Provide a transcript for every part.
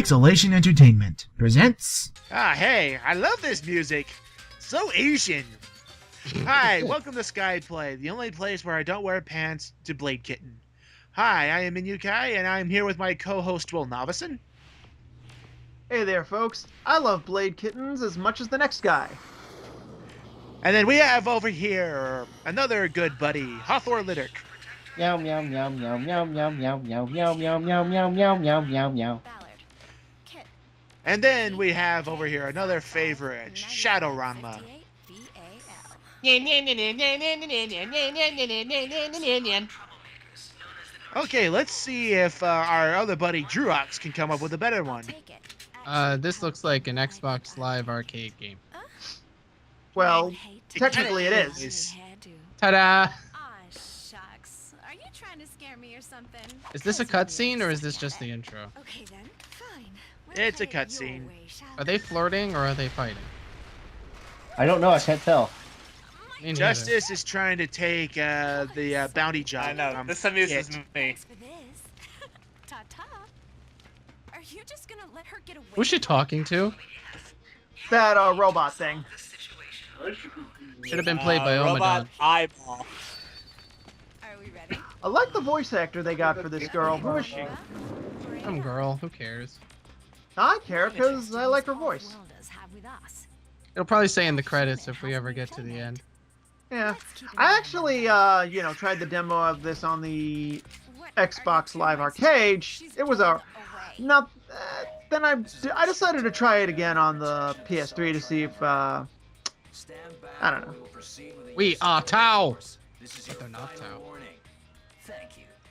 Pixelation Entertainment presents... Ah, hey, I love this music. So Asian. Hi, welcome to SkyPlay, the only place where I don't wear pants to Blade Kitten. Hi, I am InuKai, and I'm here with my co-host, Knavison. Hey there, folks. I love Blade Kittens as much as the next guy. And then we have over here another good buddy, Hathor Liderc. Meow meow meow meow meow meow meow meow meow meow meow meow meow meow meow meow. And then we have over here another favorite, ShadowRanma. Okay, let's see if our other buddy Druox can come up with a better one. This looks like an Xbox Live arcade game. Well, technically it is. Ta-da! Are you trying to scare me or something? Is this a cutscene or is this just the intro? Okay then, fine. It's a cutscene. Are they flirting or are they fighting? I don't know. I can't tell. Me neither. Justice is trying to take the bounty job. I know. This amuses me. Thanks for this. Ta-ta. Are you just gonna let her get away? Who's she talking to? That robot thing. Should have been played by Robot Omadon. eyeball. Are we ready? I like the voice actor they got for this girl. Who is she? Some girl, who cares? I care because I like her voice. It'll probably say in the credits if we ever get to the end. Yeah. I actually, tried the demo of this on the Xbox Live Arcade. It was not. Then I decided to try it again on the PS3 to see if I don't know. We are Tau! But they're not Tau.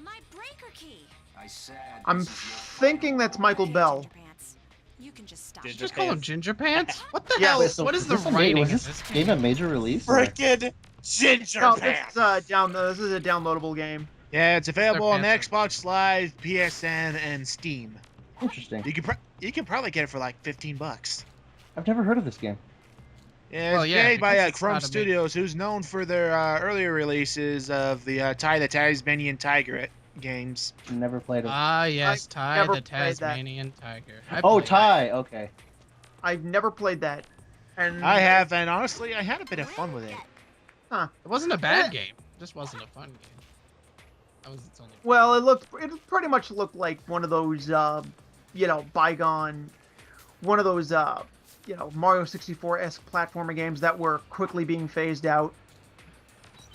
My breaker key. I'm thinking that's Michael Bell. You can just stop. Did you just call him Ginger Pants? What the Yeah, hell? wait, so what is the was writing in this this game a major release? Frickin' ginger No, pants. it's this is a downloadable game. Yeah, it's available on Panther. Xbox Live, PSN, and Steam. Interesting. You can probably get it for like $15. I've never heard of this game. Yeah, Well, it's yeah, made by because it's Chrome not a big- Studios, who's known for their earlier releases of the Ty the Tasmanian Tiger games. Never played it. Ah, yes, I've Ty never the played that. Tasmanian Tiger. I Oh, played it. Ty. Okay. I've never played that. And I have, and honestly, I had a bit of fun with it. It wasn't a bad game. It just wasn't a fun game. That was its only. Well, it pretty much looked like one of those, bygone, one of those, Mario 64-esque platformer games that were quickly being phased out.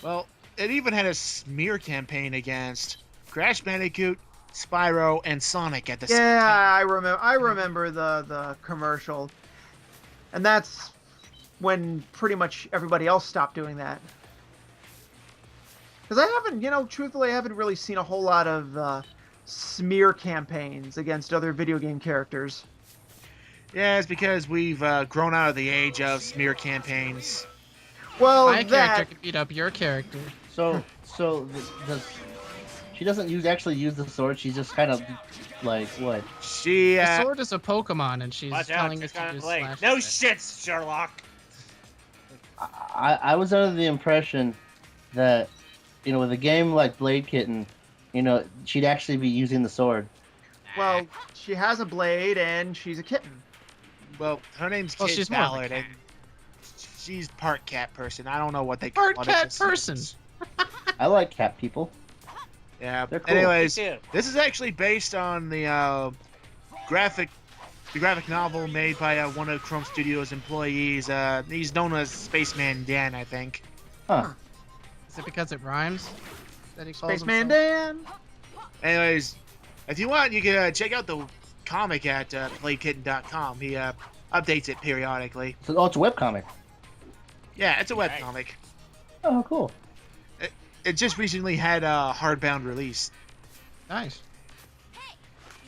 Well, it even had a smear campaign against Crash Bandicoot, Spyro, and Sonic at the same Yeah, time. I remember the commercial, and that's when pretty much everybody else stopped doing that. Because I haven't, truthfully, I haven't really seen a whole lot of smear campaigns against other video game characters. Yeah, it's because we've grown out of the age of smear campaigns. Well, My that character can beat up your character. So she doesn't actually use the sword. She's just kind of like what? She, The sword is a Pokemon, and she's Watch out, telling us she's to gonna use play. slash No attack. shit, Sherlock. I was under the impression that, with a game like Blade Kitten, she'd actually be using the sword. well, she has a blade and she's a kitten. well, her name's Well, Kid she's more of a Ballard, cat. and she's part cat person. I don't know what they Part call cat it. person. I like cat people. Yeah. They're cool. Anyways, Me too. this is actually based on the graphic novel made by one of Chrome Studios' employees. He's known as Spaceman Dan, I think. Huh. Is it because it rhymes? That he calls Spaceman himself? Dan. Anyways, if you want, you can check out the comic at playkitten.com. He updates it periodically. So, it's a webcomic. Yeah, it's a Nice. webcomic. Oh, cool. It just recently had a hardbound release. Nice.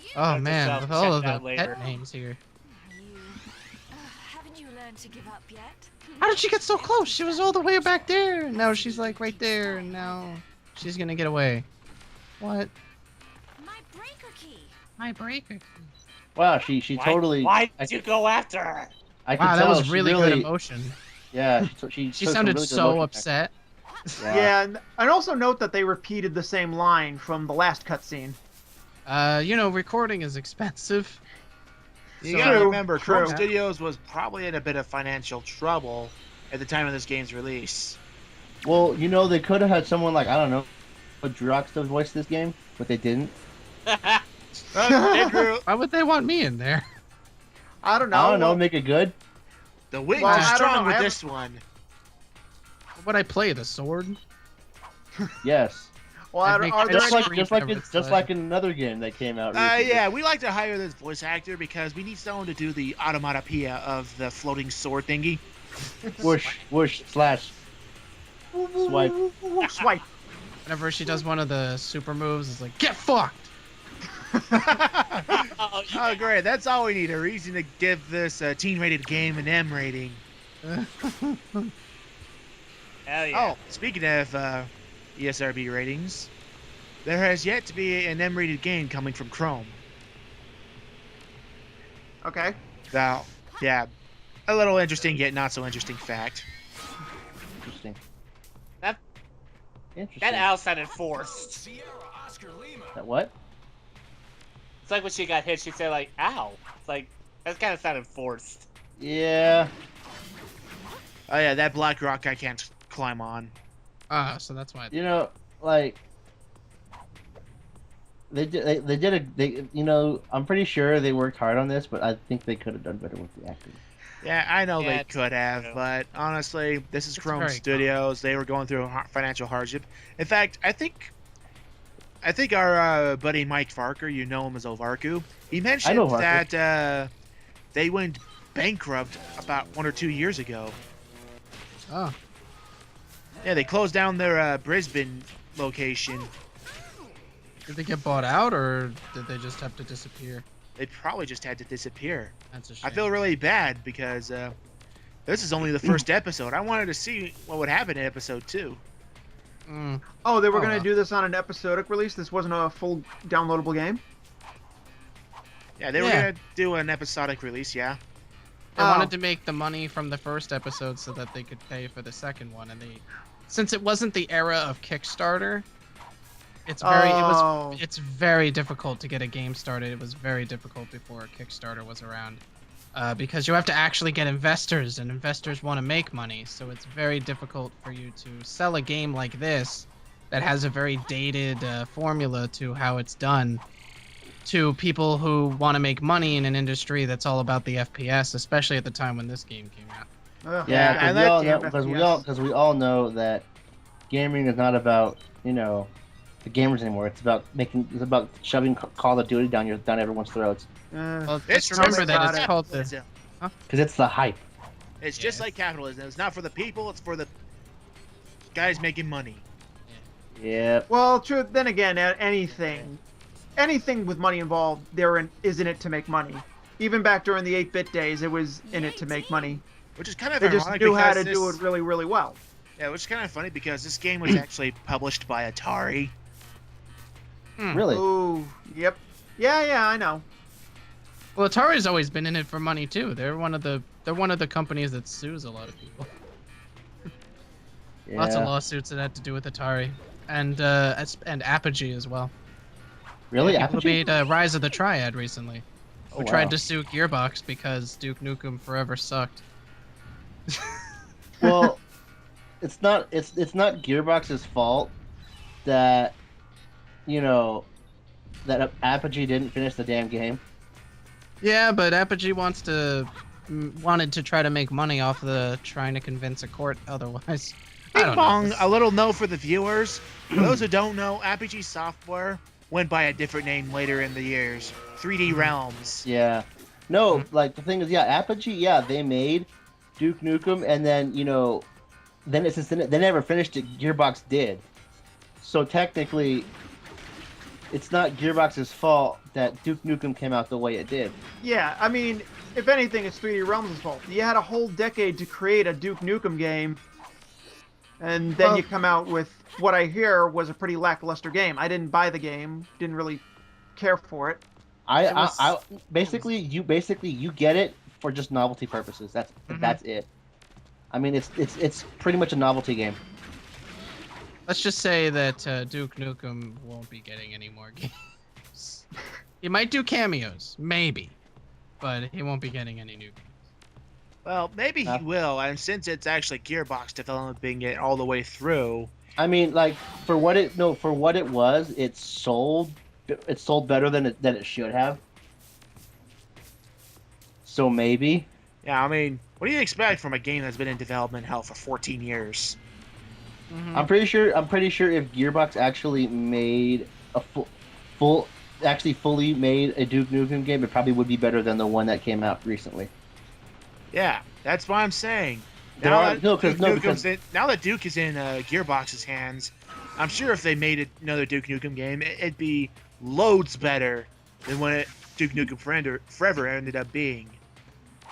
You, Oh Note to man, self, with all of check the that later. pet names here. haven't you learned to give up yet? How did she get so close? She was all the way back there. And now she's like right there, and now she's gonna get away. What? My breaker key. My breaker. Wow, she totally. Why did you go after her? I can Wow, that tell was she really good emotion. Yeah, She took some sounded really good so emotion upset. back. Yeah, and also note that they repeated the same line from the last cutscene. Recording is expensive. You gotta True, remember, Chrome true. Studios was probably in a bit of financial trouble at the time of this game's release. Well, you know, they could have had someone like, I don't know, Druox to voice this game, but they didn't. Hey, Drew, Why would they want me in there? I don't know. I don't know, Well, make it good. the wings Well, are I don't strong know, with I this one. What would I play? The sword? Yes. well, I'd make are there it Just any, like- like in another game that came out recently. Yeah, we like to hire this voice actor because we need someone to do the automatopoeia of the floating sword thingy. Whoosh, whoosh, slash. Swipe. swipe? Whenever she does one of the super moves, it's like, get fucked! Oh, yeah. Oh, great. That's all we need. A reason to give this teen-rated game an M rating. Hell yeah. Oh, speaking of ESRB ratings, there has yet to be an M-rated game coming from Chrome. Okay. Now, yeah, a little interesting yet not so interesting fact. Interesting. That- Interesting. That owl sounded forced. That what? It's like when she got hit, she said like, ow. It's like, that kind of sounded forced. Yeah. Oh yeah, that black rock I can't climb on. Ah, so that's why. You know, like they you know, I'm pretty sure they worked hard on this, but I think they could have done better with the acting. Yeah, I know Yeah, they it's- could have, yeah. but honestly, this is It's Chrome very Studios. They were going through a financial hardship. In fact, I think our buddy Mike Varker, you know him as Ovarku, he mentioned know Varker. that they went bankrupt about 1 or 2 years ago. Oh, Yeah, they closed down their Brisbane location. did they get bought out, or did they just have to disappear? They probably just had to disappear. That's a shame. I feel really bad because this is only the first episode. I wanted to see what would happen in episode 2. Mm. Oh, they were Oh, going well. to do this on an episodic release? This wasn't a full downloadable game? Yeah, they were Yeah. gonna do an episodic release. Yeah. They Oh. wanted to make the money from the first episode so that they could pay for the second one, and since it wasn't the era of Kickstarter, Oh. it's very difficult to get a game started. It was very difficult before Kickstarter was around, because you have to actually get investors, and investors want to make money. So it's very difficult for you to sell a game like this that has a very dated formula to how it's done to people who want to make money in an industry that's all about the FPS, especially at the time when this game came out. Ugh, Yeah, and because that we all know that gaming is not about, you know, the gamers anymore. It's about shoving Call of Duty down everyone's throats. Well, It's just remember just that about it's it. called the. Because it's the hype. It's just Yeah. like capitalism. It's not for the people. It's for the guys making money. Yeah. Well, true. Then again, anything with money involved, is in it to make money. Even back during the 8-bit days, it was in it to make money. Which is kind of They just ironic knew how because to do it really, really well. Yeah, which is kind of funny because this game was actually published by Atari. Really? Ooh, yep. Yeah, I know. Well, Atari's always been in it for money too. They're one of the companies that sues a lot of people. Yeah. Lots of lawsuits that had to do with Atari, and Apogee as well. Really? People Apogee? made Rise of the Triad recently. Oh, We wow. tried to sue Gearbox because Duke Nukem Forever sucked. Well, it's not Gearbox's fault that, you know, that Apogee didn't finish the damn game. Yeah, but Apogee wanted to try to make money off the trying to convince a court otherwise. I Bing don't bong, know. a little note for the viewers. For those who don't know, Apogee Software went by a different name later in the years. 3D Realms. Yeah. No, like the thing is, yeah, Apogee, yeah, they made Duke Nukem, and then, you know, then they never finished it. Gearbox did. So technically, it's not Gearbox's fault that Duke Nukem came out the way it did. Yeah, I mean, if anything, it's 3D Realms' fault. You had a whole decade to create a Duke Nukem game, and then Well- you come out with what I hear was a pretty lackluster game. I didn't buy the game, didn't really care for it. I basically you get it for just novelty purposes. That's it. I mean, it's pretty much a novelty game. Let's just say that Duke Nukem won't be getting any more games. He might do cameos, maybe. but he won't be getting any new. Well, maybe he will, and since it's actually Gearbox developing it all the way through. I mean, like for what it was, it sold better than it should have. So maybe. Yeah, I mean, what do you expect from a game that's been in development hell for 14 years? Mm-hmm. I'm pretty sure if Gearbox actually made a fully made a Duke Nukem game, it probably would be better than the one that came out recently. Yeah, that's what I'm saying. Now Now that Duke is in Gearbox's hands, I'm sure if they made another Duke Nukem game, it'd be loads better than what Duke Nukem Forever ended up being.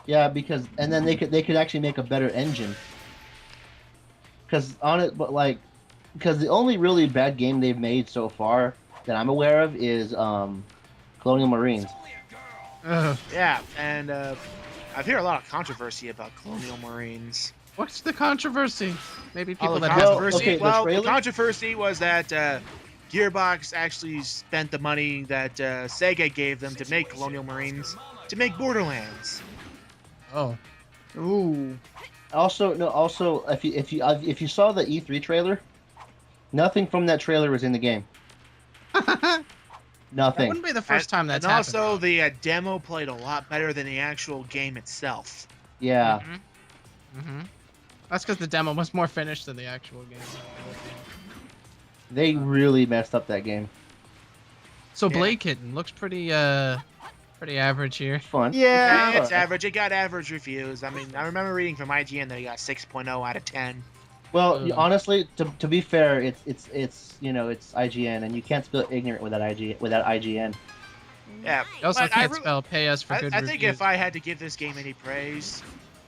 Yeah, because and then they could actually make a better engine. Because the only really bad game they've made so far that I'm aware of is Colonial Marines. Yeah, and I've heard a lot of controversy about Colonial Marines. What's the controversy? Maybe people the that controversy. have The controversy was that Gearbox actually spent the money that Sega gave them to make Colonial Marines to make Borderlands. Oh. Ooh. Also, if you saw the E3 trailer, nothing from that trailer was in the game. That Nothing. wouldn't be the first time that's and happened. also, the demo played a lot better than the actual game itself. Yeah. Mm-hmm. That's because the demo was more finished than the actual game. They really messed up that game. So Yeah. Blade Kitten looks pretty average here. Fun. Yeah. It's average. It got average reviews. I mean, I remember reading from IGN that it got 6.0 out of 10. Well, honestly, to be fair, it's IGN, and you can't spell ignorant without IGN. Yeah. You also but can't spell pay us for good I think reviews. if I had to give this game any praise,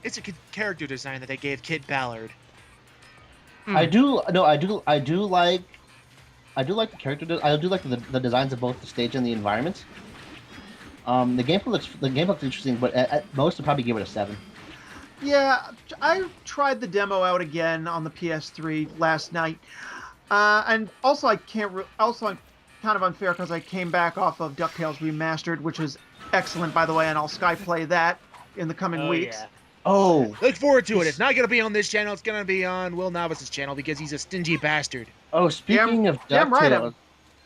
it's a character design that they gave Kid Ballard. I do like the character. I do like the designs of both the stage and the environment. The game looks interesting, but at most I'd probably give it a 7. Yeah, I tried the demo out again on the PS3 last night, and also I'm kind of unfair because I came back off of DuckTales Remastered, which is excellent, by the way, and I'll SkyPlay that in the coming weeks. Yeah. Oh, Look forward to it. It's not going to be on this channel. It's going to be on Will Novice's channel because he's a stingy bastard. oh! Speaking of damn right, DuckTales,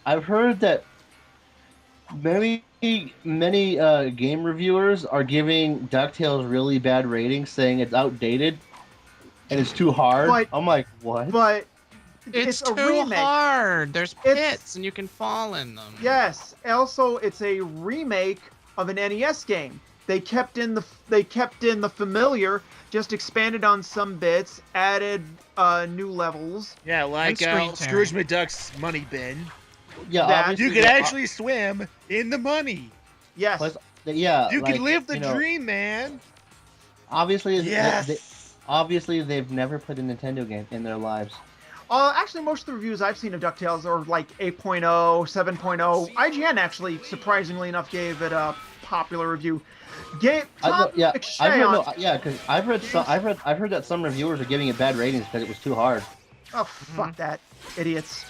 I've heard that many game reviewers are giving DuckTales really bad ratings, saying it's outdated and it's too hard. But- I'm like, what? But It's a too remake. hard. There's It's- pits and you can fall in them. Yes. Also, it's a remake of an NES game. They kept in the familiar, just expanded on some bits, added new levels. Yeah, like screen Scrooge tearing. McDuck's Money Bin. Yeah, that- obviously, You could actually swim in the money. Yes. plus- yeah, You like, can live the you know, dream, man. Obviously, Yes. obviously they've never played a Nintendo game in their lives. Actually, most of the reviews I've seen of DuckTales are like 8.0, 7.0. IGN actually, surprisingly enough, gave it a popular review. Because I've heard that some reviewers are giving it bad ratings because it was too hard. Oh, fuck that. Idiots.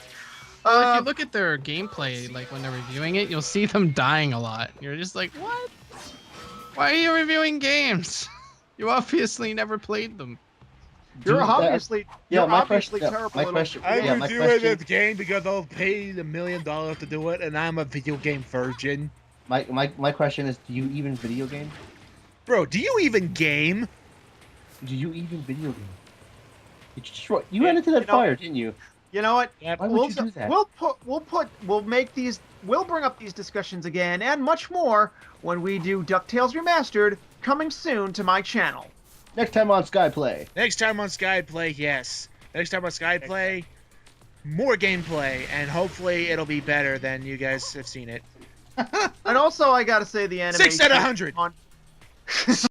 Well, if you look at their gameplay, like when they're reviewing it, you'll see them dying a lot. You're just like, what? Why are you reviewing games? You obviously never played them. You're Dude, obviously, yeah, you're my obviously question- terrible. my at question- open- yeah, I'm my reviewing question- this game because I'll pay $1 million to do it, and I'm a video game virgin. My question is, do you even video game? Bro, do you even game? Do you even video game? You ran into that fire, didn't you? You know what? Yep. Why would you do that? We'll bring up these discussions again and much more when we do DuckTales Remastered, coming soon to my channel. Next time on SkyPlay. Next time on SkyPlay, yes. Next time on SkyPlay, more gameplay, and hopefully it'll be better than you guys have seen it. And also, I gotta say the animation 6 out of 100. on